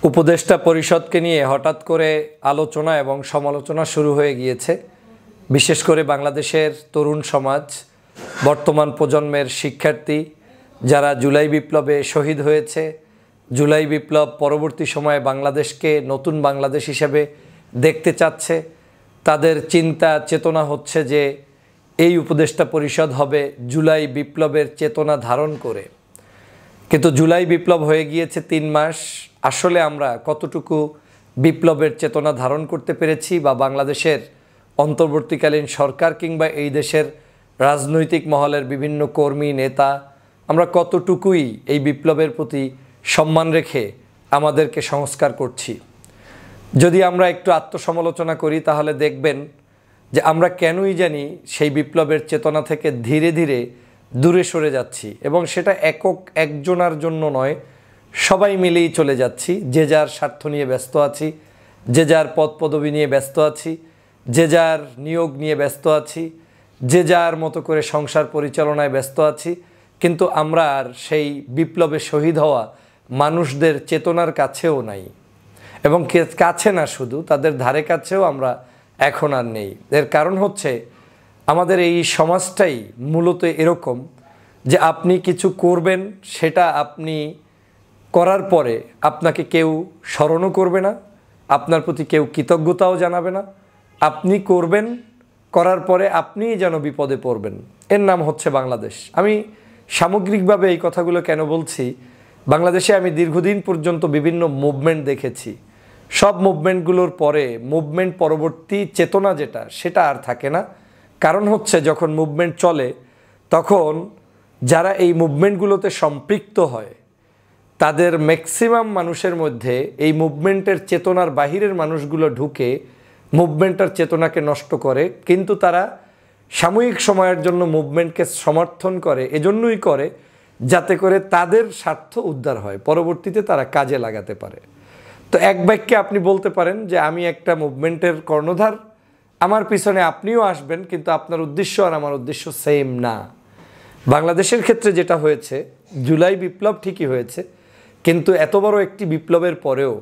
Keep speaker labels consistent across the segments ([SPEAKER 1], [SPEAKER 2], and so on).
[SPEAKER 1] উপদেষ্টা পরিষদকে নিয়ে হঠাৎ করে আলোচনা এবং সমালোচনা শুরু হয়ে গিয়েছে। বিশেষ করে বাংলাদেশের তরুণ সমাজ, বর্তমান প্রজন্মের শিক্ষার্থী যারা জুলাই বিপ্লবে শহীদ হয়েছে, জুলাই বিপ্লব পরবর্তী সময়ে বাংলাদেশকে নতুন বাংলাদেশ হিসেবে দেখতে চাচ্ছে, তাদের চিন্তা চেতনা হচ্ছে যে এই উপদেষ্টা পরিষদ হবে জুলাই বিপ্লবের চেতনা ধারণ করে। কিন্তু জুলাই বিপ্লব হয়ে গিয়েছে 3 মাস। আসলে আমরা কতটুকু বিপ্লবের চেতনা ধারণ করতে পেরেছি, বা বাংলাদেশের অন্তর্বর্তীকালীন সরকার কিংবা এই দেশের রাজনৈতিক মহলের বিভিন্ন কর্মী নেতা আমরা কতটুকুই এই বিপ্লবের প্রতি সম্মান রেখে আমাদেরকে সংস্কার করছি। যদি আমরা একটু আত্মসমালোচনা করি তাহলে দেখবেন যে আমরা কেনই জানি সেই বিপ্লবের চেতনা থেকে ধীরে ধীরে দূরে সরে যাচ্ছি, এবং সেটা একজনের জন্য নয়, সবাই মিলেই চলে যাচ্ছি। যে যার স্বার্থ নিয়ে ব্যস্ত আছি, যে যার পদ পদবি নিয়ে ব্যস্ত আছি, যে যার নিয়োগ নিয়ে ব্যস্ত আছি, যে যার মতো করে সংসার পরিচালনায় ব্যস্ত আছি। কিন্তু আমরা আর সেই বিপ্লবে শহীদ হওয়া মানুষদের চেতনার কাছেও নাই, এবং কাছে না শুধু, তাদের ধারে কাছেও আমরা এখন আর নেই। এর কারণ হচ্ছে আমাদের এই সমাজটাই মূলত এরকম যে আপনি কিছু করবেন, সেটা আপনি করার পরে আপনাকে কেউ স্মরণও করবে না, আপনার প্রতি কেউ কৃতজ্ঞতাও জানাবে না। আপনি করবেন, করার পরে আপনিই যেন বিপদে পড়বেন। এর নাম হচ্ছে বাংলাদেশ। আমি সামগ্রিকভাবে এই কথাগুলো কেন বলছি, বাংলাদেশে আমি দীর্ঘদিন পর্যন্ত বিভিন্ন মুভমেন্ট দেখেছি। সব মুভমেন্টগুলোর পরে মুভমেন্ট পরবর্তী চেতনা সেটা আর থাকে না। কারণ হচ্ছে যখন মুভমেন্ট চলে তখন যারা এই মুভমেন্টগুলোতে সম্পৃক্ত হয় তাদের ম্যাক্সিমাম মানুষের মধ্যে এই মুভমেন্টের চেতনার বাহিরের মানুষগুলো ঢুকে মুভমেন্টের চেতনাকে নষ্ট করে। কিন্তু তারা সাময়িক সময়ের জন্য মুভমেন্টকে সমর্থন করে, এজন্যই করে যাতে করে তাদের স্বার্থ উদ্ধার হয়, পরবর্তীতে তারা কাজে লাগাতে পারে। তো এক বাক্যে আপনি বলতে পারেন যে আমি একটা মুভমেন্টের কর্ণধার, আমার পিছনে আপনিও আসবেন, কিন্তু আপনার উদ্দেশ্য আর আমার উদ্দেশ্য সেম না। বাংলাদেশের ক্ষেত্রে যেটা হয়েছে, জুলাই বিপ্লব ঠিকই হয়েছে, কিন্তু এত বড় একটি বিপ্লবের পরেও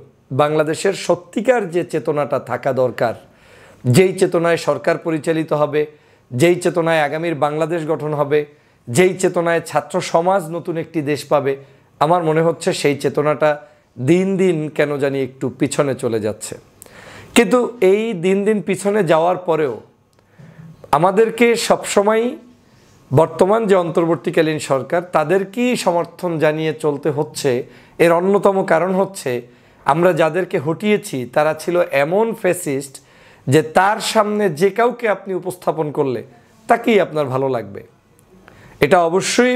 [SPEAKER 1] বাংলাদেশের সত্যিকার যে চেতনাটা থাকা দরকার, যেই চেতনায় সরকার পরিচালিত হবে, যেই চেতনায় আগামীর বাংলাদেশ গঠন হবে, যেই চেতনায় ছাত্র সমাজ নতুন একটি দেশ পাবে, আমার মনে হচ্ছে সেই চেতনাটা দিন দিন কেন জানি একটু পিছনে চলে যাচ্ছে। কিন্তু এই দিন দিন পিছনে যাওয়ার পরেও আমাদেরকে সবসময় বর্তমান যে অন্তর্বর্তীকালীন সরকার তাদেরকেই সমর্থন জানিয়ে চলতে হচ্ছে। এর অন্যতম কারণ হচ্ছে আমরা যাদেরকে হটিয়েছি তারা ছিল এমন ফ্যাসিস্ট যে তার সামনে যে কাউকে আপনি উপস্থাপন করলে তাকেই আপনার ভালো লাগবে। এটা অবশ্যই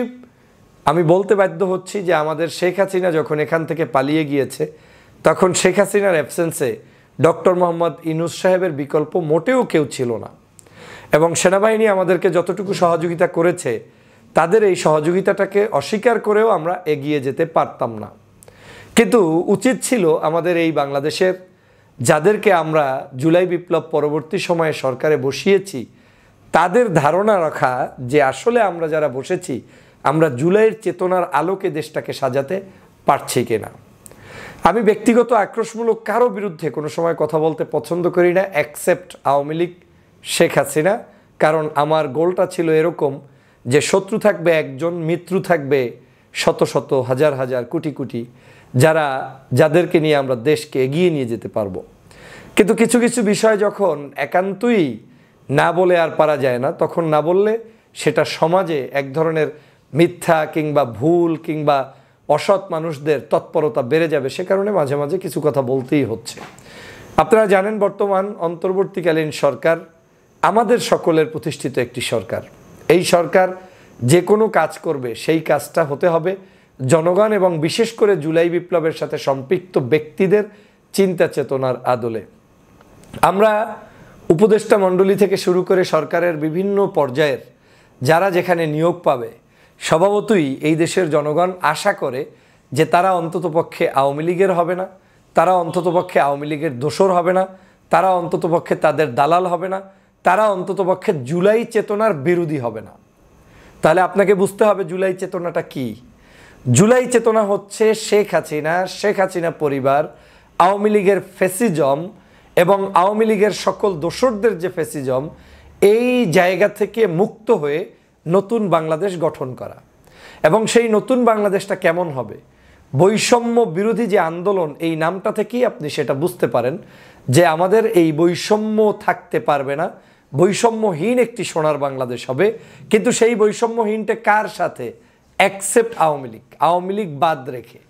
[SPEAKER 1] আমি বলতে বাধ্য হচ্ছি যে আমাদের শেখ হাসিনা যখন এখান থেকে পালিয়ে গিয়েছে তখন শেখ হাসিনার অ্যাবসেন্সে ডক্টর মোহাম্মদ ইউনূস সাহেবের বিকল্প মোটেও কেউ ছিল না, এবং সেনাবাহিনী আমাদেরকে যতটুকু সহযোগিতা করেছে তাদের এই সহযোগিতাটাকে অস্বীকার করেও আমরা এগিয়ে যেতে পারতাম না। কিন্তু উচিত ছিল আমাদের এই বাংলাদেশের যাদেরকে আমরা জুলাই বিপ্লব পরবর্তী সময়ে সরকারে বসিয়েছি তাদের ধারণা রাখা যে আসলে আমরা যারা বসেছি আমরা জুলাইয়ের চেতনার আলোকে দেশটাকে সাজাতে পারছি কিনা। আমি ব্যক্তিগত আক্রোশমূলক কারো বিরুদ্ধে কোনো সময় কথা বলতে পছন্দ করি না, অ্যাকসেপ্ট আওয়ামী লীগ, শেখ হাসিনা। কারণ আমার গোলটা ছিল এরকম যে শত্রু থাকবে একজন, মিত্র থাকবে শত শত, হাজার হাজার, কোটি কোটি, যাদেরকে নিয়ে আমরা দেশকে এগিয়ে নিয়ে যেতে পারবো। কিন্তু কিছু কিছু বিষয় যখন একান্তই না বলে আর পারা যায় না, তখন না বললে সেটা সমাজে এক ধরনের মিথ্যা কিংবা ভুল কিংবা অসৎ মানুষদের তৎপরতা বেড়ে যাবে। সে কারণে মাঝে মাঝে কিছু কথা বলতেই হচ্ছে। আপনারা জানেন বর্তমান অন্তর্বর্তীকালীন সরকার আমাদের সকলের প্রতিষ্ঠিত একটি সরকার। এই সরকার যে কোনো কাজ করবে সেই কাজটা হতে হবে জনগণ এবং বিশেষ করে জুলাই বিপ্লবের সাথে সম্পৃক্ত ব্যক্তিদের চিন্তা চেতনার আদলে। আমরা উপদেষ্টা মণ্ডলী থেকে শুরু করে সরকারের বিভিন্ন পর্যায়ের যারা যেখানে নিয়োগ পাবে স্বভাবতই এই দেশের জনগণ আশা করে যে তারা অন্ততপক্ষে আওয়ামী লীগের হবে না, তারা অন্ততপক্ষে আওয়ামী লীগের দোসর হবে না, তারা অন্ততপক্ষে তাদের দালাল হবে না, তারা অন্ততপক্ষে জুলাই চেতনার বিরোধী হবে না। তাহলে আপনাকে বুঝতে হবে জুলাই চেতনাটা কি। জুলাই চেতনা হচ্ছে শেখ হাসিনা পরিবার আওয়ামী লীগের ফ্যাসিজম এবং আওয়ামী লীগের সকল দোসরদের যে ফ্যাসিজম, এই জায়গা থেকে মুক্ত হয়ে নতুন বাংলাদেশ গঠন করা। এবং সেই নতুন বাংলাদেশটা কেমন হবে, বৈষম্য বিরোধী যে আন্দোলন, এই নামটা থেকেই আপনি সেটা বুঝতে পারেন যে আমাদের এই বৈষম্য থাকতে পারবে না, বৈষম্যহীন একটি সোনার বাংলাদেশ হবে। কিন্তু সেই বৈষম্যহীনটা কার সাথে? অ্যাকসেপ্ট আওয়ামী লীগ বাদ রেখে,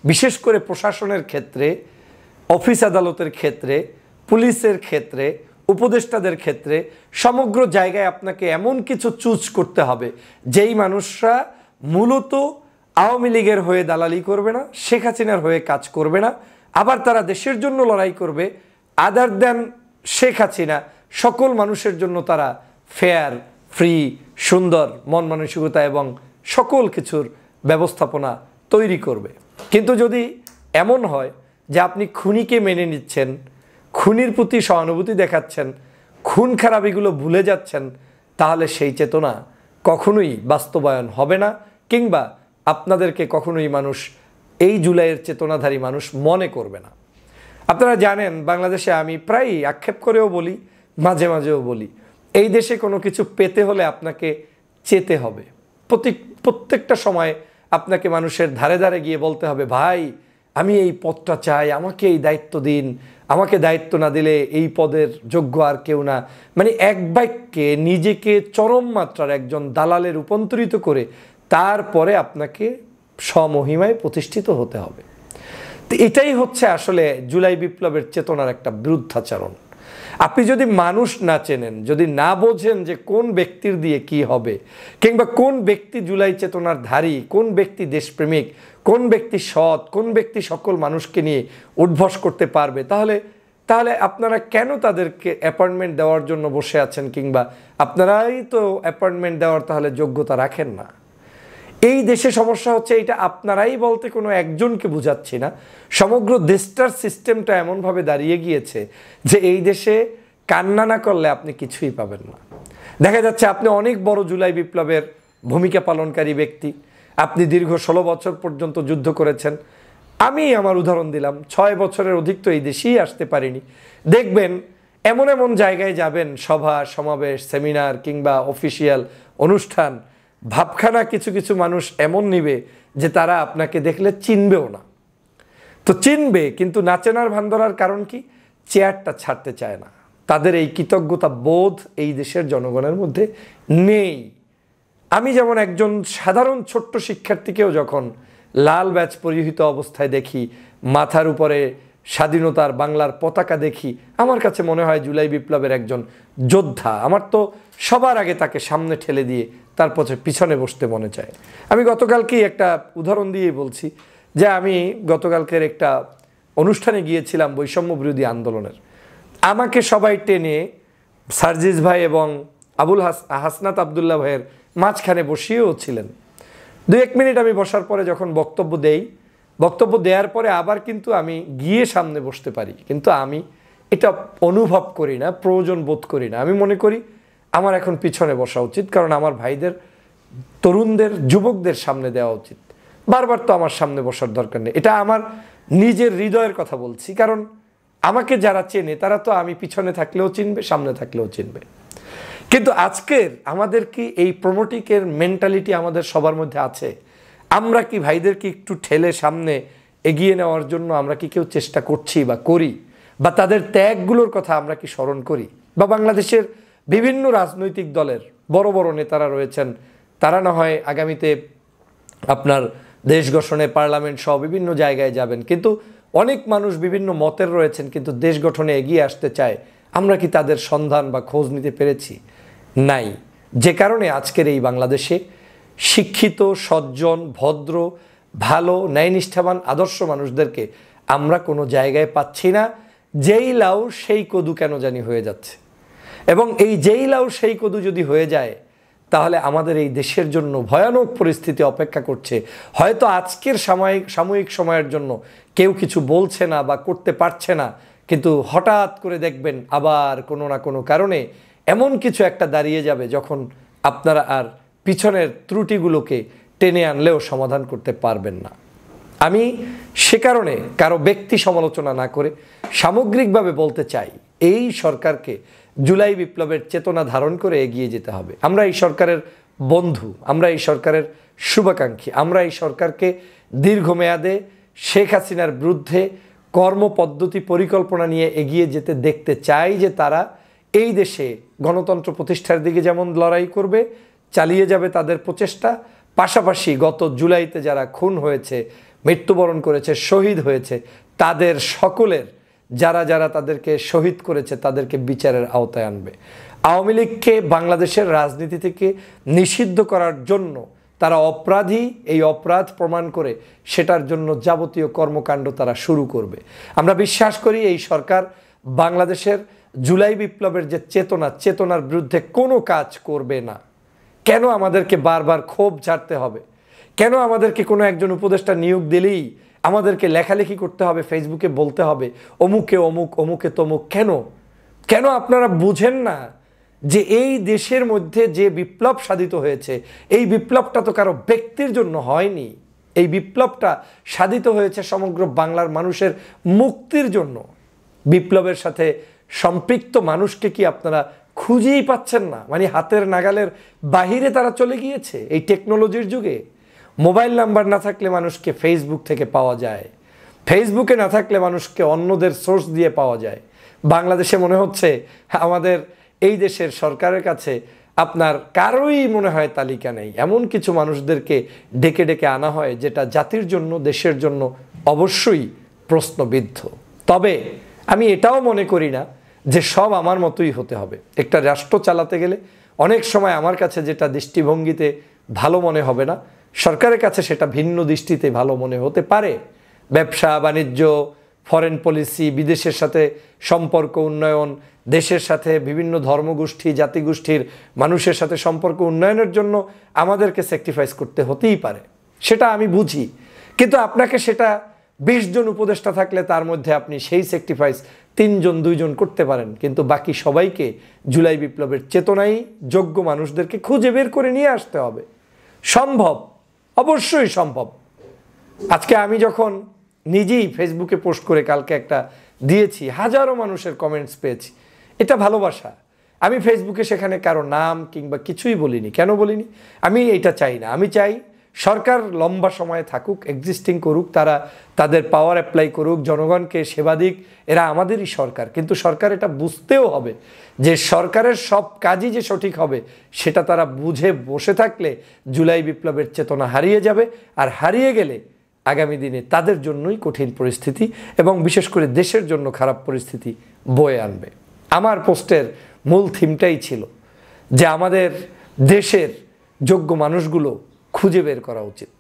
[SPEAKER 1] বিশেষ করে প্রশাসনের ক্ষেত্রে, অফিস আদালতের ক্ষেত্রে, পুলিশের ক্ষেত্রে, উপদেষ্টাদের ক্ষেত্রে, সমগ্র জায়গায় আপনাকে এমন কিছু চুজ করতে হবে যেই মানুষরা মূলত আওয়ামী লীগের হয়ে দালালি করবে না, শেখ হাসিনার হয়ে কাজ করবে না, আবার তারা দেশের জন্য লড়াই করবে। আদার দেন শেখ হাসিনা, সকল মানুষের জন্য তারা ফেয়ার, ফ্রি, সুন্দর মন মানসিকতা এবং সকল কিছুর ব্যবস্থাপনা তৈরি করবে। কিন্তু যদি এমন হয় যে আপনি খুনিকে মেনে নিচ্ছেন, খুনির প্রতি সহানুভূতি দেখাচ্ছেন, খুন খারাপিগুলো ভুলে যাচ্ছেন, তাহলে সেই চেতনা কখনোই বাস্তবায়ন হবে না, কিংবা আপনাদেরকে কখনোই মানুষ, এই জুলাইয়ের চেতনাধারী মানুষ মনে করবে না। আপনারা জানেন, বাংলাদেশে আমি প্রায়ই আক্ষেপ করেও বলি, মাঝে মাঝেও বলি, এই দেশে কোনো কিছু পেতে হলে আপনাকে চেতে হবে। প্রত্যেকটা সময় আপনাকে মানুষের ধারে ধারে গিয়ে বলতে হবে, ভাই আমি এই পদটা চাই, আমাকে এই দায়িত্ব দিন, আমাকে দায়িত্ব না দিলে এই পদের যোগ্য আর কেউ না। মানে এক বাক্যে নিজেকে চরম মাত্রার একজন দালালে রূপান্তরিত করে তারপরে আপনাকে স্বমহিমায় প্রতিষ্ঠিত হতে হবে। তো এটাই হচ্ছে আসলে জুলাই বিপ্লবের চেতনার একটা বিরুদ্ধাচরণ। আপনি যদি মানুষ না চেনেন, যদি না বোঝেন যে কোন ব্যক্তির দিয়ে কি হবে, কিংবা কোন ব্যক্তি জুলাই চেতনার ধারী, কোন ব্যক্তি দেশপ্রেমিক, কোন ব্যক্তি সৎ, কোন ব্যক্তি সকল মানুষকে নিয়ে উদ্ভস করতে পারবে, তাহলে আপনারা কেন তাদেরকে অ্যাপয়েন্টমেন্ট দেওয়ার জন্য বসে আছেন, কিংবা আপনারাই তো অ্যাপয়েন্টমেন্ট দেওয়ার তাহলে যোগ্যতা রাখেন না। এই দেশে সমস্যা হচ্ছে, এটা আপনারাই বলতে কোনো একজনকে বুঝাচ্ছি না, সমগ্র দেশটার সিস্টেমটা এমনভাবে দাঁড়িয়ে গিয়েছে যে এই দেশে কান্না না করলে আপনি কিছুই পাবেন না। দেখা যাচ্ছে আপনি অনেক বড় জুলাই বিপ্লবের ভূমিকা পালনকারী ব্যক্তি, আপনি দীর্ঘ 16 বছর পর্যন্ত যুদ্ধ করেছেন। আমি আমার উদাহরণ দিলাম, 6 বছরের অধিক তো এই দেশেই আসতে পারিনি। দেখবেন এমন এমন জায়গায় যাবেন, সভা সমাবেশ, সেমিনার কিংবা অফিসিয়াল অনুষ্ঠান, ভাবখানা কিছু কিছু মানুষ এমন নিবে যে তারা আপনাকে দেখলে চিনবেও না। তো চিনবে, কিন্তু না চেনার ভান ধরার কারণ কি? চেয়ারটা ছাড়তে চায় না। তাদের এই কৃতজ্ঞতা বোধ এই দেশের জনগণের মধ্যে নেই। আমি যেমন একজন সাধারণ ছোট্ট শিক্ষার্থীকেও যখন লাল ব্যাজ পরিহিত অবস্থায় দেখি, মাথার উপরে স্বাধীনতার বাংলার পতাকা দেখি, আমার কাছে মনে হয় জুলাই বিপ্লবের একজন যোদ্ধা। আমার তো সবার আগে তাকে সামনে ঠেলে দিয়ে তারপর পিছনে বসতে মনে চায়। আমি গতকালকেই একটা উদাহরণ দিয়ে বলছি যে আমি গতকালকের একটা অনুষ্ঠানে গিয়েছিলাম বৈষম্য বিরোধী আন্দোলনের। আমাকে সবাই টেনে সার্জিস ভাই এবং হাসনাত আবদুল্লাহ ভাইয়ের মাঝখানে বসিয়েও ছিলেন। 2-1 মিনিট আমি বসার পরে যখন বক্তব্য দেওয়ার পরে আবার কিন্তু আমি গিয়ে সামনে বসতে পারি, কিন্তু আমি এটা অনুভব করি না, প্রয়োজন বোধ করি না। আমি মনে করি আমার এখন পিছনে বসা উচিত, কারণ আমার ভাইদের, তরুণদের, যুবকদের সামনে দেওয়া উচিত। বারবার তো আমার সামনে বসার দরকার নেই। এটা আমার নিজের হৃদয়ের কথা বলছি, কারণ আমাকে যারা চেনে তারা তো আমি পিছনে থাকলেও চিনবে, সামনে থাকলেও চিনবে। কিন্তু আজকের আমাদের কি এই প্রমোটিকের মেন্টালিটি আমাদের সবার মধ্যে আছে? আমরা কি ভাইদেরকে একটু ঠেলে সামনে এগিয়ে নেওয়ার জন্য আমরা কি কেউ চেষ্টা করছি বা করি? বা তাদের ত্যাগগুলোর কথা আমরা কি স্মরণ করি? বা বাংলাদেশের বিভিন্ন রাজনৈতিক দলের বড় বড় নেতারা রয়েছেন, তারা না হয় আগামীতে আপনার দেশ গঠনে পার্লামেন্ট সহ বিভিন্ন জায়গায় যাবেন, কিন্তু অনেক মানুষ বিভিন্ন মতের রয়েছেন কিন্তু দেশ গঠনে এগিয়ে আসতে চায়। আমরা কি তাদের সন্ধান বা খোঁজ নিতে পেরেছি? নাই। যে কারণে আজকের এই বাংলাদেশে শিক্ষিত, সজ্জন, ভদ্র, ভালো, ন্যায়নিষ্ঠাবান, আদর্শ মানুষদেরকে আমরা কোনো জায়গায় পাচ্ছি না। যেই লাউ সেই কদু কেন জানি হয়ে যাচ্ছে। এবং এই যেই লাউ সেই কদু যদি হয়ে যায়, তাহলে আমাদের এই দেশের জন্য ভয়ানক পরিস্থিতি অপেক্ষা করছে। হয়তো আজকের সাময়িক সময়ের জন্য কেউ কিছু বলছে না বা করতে পারছে না, কিন্তু হঠাৎ করে দেখবেন আবার কোনো না কোনো কারণে এমন কিছু একটা দাঁড়িয়ে যাবে যখন আপনারা আর পিছনের ত্রুটিগুলোকে টেনে আনলেও সমাধান করতে পারবেন না। আমি সে কারণে কারো ব্যক্তি সমালোচনা না করে সামগ্রিকভাবে বলতে চাই, এই সরকারকে জুলাই বিপ্লবের চেতনা ধারণ করে এগিয়ে যেতে হবে। আমরা এই সরকারের বন্ধু, আমরা এই সরকারের শুভাকাঙ্ক্ষী, আমরা এই সরকারকে দীর্ঘমেয়াদে শেখ হাসিনার বিরুদ্ধে কর্মপদ্ধতি পরিকল্পনা নিয়ে এগিয়ে যেতে দেখতে চাই, যে তারা এই দেশে গণতন্ত্র প্রতিষ্ঠার দিকে যেমন লড়াই করবে, চালিয়ে যাবে তাদের প্রচেষ্টা, পাশাপাশি গত জুলাইতে যারা খুন হয়েছে, মৃত্যুবরণ করেছে, শহীদ হয়েছে, তাদের সকলের যারা যারা তাদেরকে শহীদ করেছে তাদেরকে বিচারের আওতায় আনবে। আওয়ামী লীগকে বাংলাদেশের রাজনীতি থেকে নিষিদ্ধ করার জন্য তারা অপরাধী, এই অপরাধ প্রমাণ করে সেটার জন্য যাবতীয় কর্মকাণ্ড তারা শুরু করবে। আমরা বিশ্বাস করি এই সরকার বাংলাদেশের জুলাই বিপ্লবের যে চেতনার বিরুদ্ধে কোনো কাজ করবে না। কেন আমাদেরকে বারবার ক্ষোভ ঝাড়তে হবে? কেন আমাদেরকে কোনো একজন উপদেষ্টা নিয়োগ দিলেই আমাদেরকে লেখালেখি করতে হবে, ফেসবুকে বলতে হবে অমুকে অমুক, অমুকে তমুক? কেন আপনারা বুঝেন না যে এই দেশের মধ্যে যে বিপ্লব সাধিত হয়েছে, এই বিপ্লবটা তো কারো ব্যক্তির জন্য হয়নি। এই বিপ্লবটা সাধিত হয়েছে সমগ্র বাংলার মানুষের মুক্তির জন্য। বিপ্লবের সাথে সম্পৃক্ত মানুষকে কি আপনারা খুঁজেই পাচ্ছেন না? মানে হাতের নাগালের বাহিরে তারা চলে গিয়েছে। এই টেকনোলজির যুগে মোবাইল নাম্বার না থাকলে মানুষকে ফেসবুক থেকে পাওয়া যায়, ফেসবুকে না থাকলে মানুষকে অন্যদের সোর্স দিয়ে পাওয়া যায়। বাংলাদেশে মনে হচ্ছে আমাদের এই দেশের সরকারের কাছে আপনার কারোই মনে হয় তালিকা নেই। এমন কিছু মানুষদেরকে ডেকে ডেকে আনা হয় যেটা জাতির জন্য, দেশের জন্য অবশ্যই প্রশ্নবিদ্ধ। তবে আমি এটাও মনে করি না যে সব আমার মতোই হতে হবে। একটা রাষ্ট্র চালাতে গেলে অনেক সময় আমার কাছে যেটা দৃষ্টিভঙ্গিতে ভালো মনে হবে না, সরকারের কাছে সেটা ভিন্ন দৃষ্টিতে ভালো মনে হতে পারে। ব্যবসা বাণিজ্য, ফরেন পলিসি, বিদেশের সাথে সম্পর্ক উন্নয়ন, দেশের সাথে বিভিন্ন ধর্মগোষ্ঠী, জাতিগোষ্ঠীর মানুষের সাথে সম্পর্ক উন্নয়নের জন্য আমাদেরকে স্যাক্রিফাইস করতে হতেই পারে, সেটা আমি বুঝি। কিন্তু আপনাকে সেটা 20 জন উপদেষ্টা থাকলে তার মধ্যে আপনি সেই স্যাক্রিফাইস 3 জন 2 জন করতে পারেন, কিন্তু বাকি সবাইকে জুলাই বিপ্লবের চেতনায় যোগ্য মানুষদেরকে খুঁজে বের করে নিয়ে আসতে হবে। সম্ভব, অবশ্যই সম্ভব। আজকে আমি যখন নিজেই ফেসবুকে পোস্ট করে কালকে একটা দিয়েছি, হাজারো মানুষের কমেন্টস পেয়েছি। এটা ভালোবাসা। আমি ফেসবুকে সেখানে কারো নাম কিংবা কিছুই বলিনি। কেন বলিনি? আমি এটা চাই না। আমি চাই সরকার লম্বা সময়ে থাকুক, এক্সিস্টিং করুক, তারা তাদের পাওয়ার অ্যাপ্লাই করুক, জনগণকে সেবা দিক, এরা আমাদেরই সরকার। কিন্তু সরকার এটা বুঝতেও হবে যে সরকারের সব কাজই যে সঠিক হবে সেটা তারা বুঝে বসে থাকলে জুলাই বিপ্লবের চেতনা হারিয়ে যাবে। আর হারিয়ে গেলে আগামী দিনে তাদের জন্যই কঠিন পরিস্থিতি এবং বিশেষ করে দেশের জন্য খারাপ পরিস্থিতি বয়ে আনবে। আমার পোস্টের মূল থিমটাই ছিল যে আমাদের দেশের যোগ্য মানুষগুলো খুঁজে বের করা উচিত।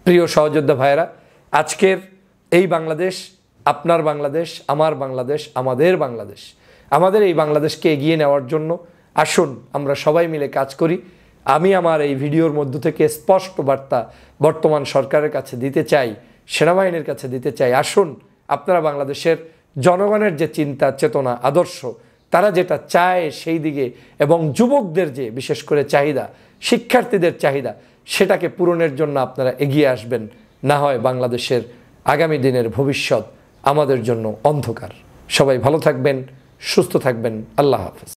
[SPEAKER 1] প্রিয় সহযোদ্ধা ভাইয়েরা, আজকের এই বাংলাদেশ আপনার বাংলাদেশ, আমার বাংলাদেশ, আমাদের বাংলাদেশ। আমাদের এই বাংলাদেশকে এগিয়ে নেওয়ার জন্য আসুন আমরা সবাই মিলে কাজ করি। আমি আমার এই ভিডিওর মধ্য থেকে স্পষ্ট বার্তা বর্তমান সরকারের কাছে দিতে চাই, সেনাবাহিনীর কাছে দিতে চাই। আসুন আপনারা বাংলাদেশের জনগণের যে চিন্তা, চেতনা, আদর্শ, তারা যেটা চায় সেই দিকে, এবং যুবকদের যে বিশেষ করে চাহিদা, শিক্ষার্থীদের চাহিদা, সেটাকে পূরণের জন্য আপনারা এগিয়ে আসবেন। না হয় বাংলাদেশের আগামী দিনের ভবিষ্যৎ আমাদের জন্য অন্ধকার। সবাই ভালো থাকবেন, সুস্থ থাকবেন। আল্লাহ হাফেজ।